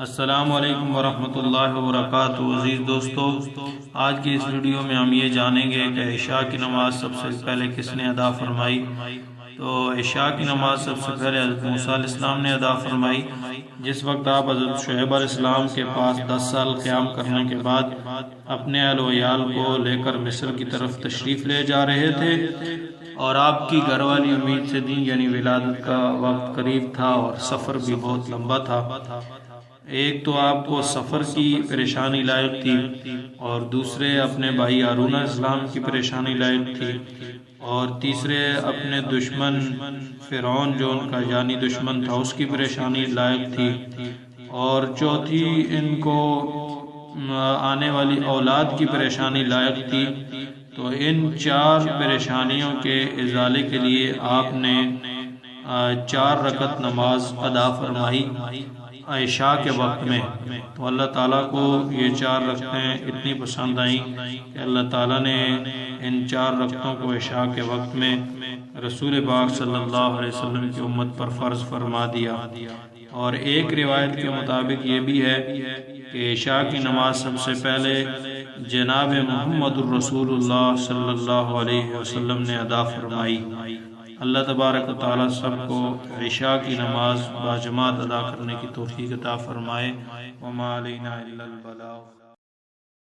السلام علیکم ورحمۃ اللہ وبرکاتہ۔ عزیز دوستو، آج کی اس ویڈیو میں ہم یہ جانیں گے کہ عشاء کی نماز سب سے پہلے کس نے ادا فرمائی۔ تو عشاء کی نماز سب سے پہلے حضرت موسیٰ علیہ السلام نے ادا فرمائی، جس وقت آپ حضرت شعیب علیہ السلام کے پاس 10 سال قیام کرنے کے بعد اپنے اہل و عیال کو لے کر مصر کی طرف تشریف لے جا رہے تھے، اور آپ کی گھر والی امید سے دن یعنی ولادت کا وقت قریب تھا اور سفر بھی بہت لمبا تھا۔ ایک تو آپ کو سفر کی پریشانی لائق تھی، اور دوسرے اپنے بھائی ہارون علیہ السلام کی پریشانی لائق تھی، اور تیسرے اپنے دشمن فرعون جو ان کا جانی دشمن تھا اس کی پریشانی لائق تھی، اور چوتھی ان کو آنے والی اولاد کی پریشانی لائق تھی۔ تو ان 4 پریشانیوں کے ازالے کے لیے آپ نے 4 رکعت نماز ادا فرمائی عشاء کے وقت میں۔ تو اللہ تعالیٰ کو یہ 4 رکعتیں اتنی پسند آئیں کہ اللہ تعالیٰ نے ان 4 رکعتوں کو عشاء کے وقت میں رسول پاک صلی اللہ علیہ وسلم کی امت پر فرض فرما دیا۔ اور ایک روایت کے مطابق یہ بھی ہے کہ عشاء کی نماز سب سے پہلے جناب محمد الرسول اللہ صلی اللہ علیہ وسلم نے ادا فرمائی۔ اللہ تبارک و تعالیٰ سب کو عشاء کی نماز باجماعت ادا کرنے کی توفیق عطا فرمائے۔ وما علینا الا البلاغ۔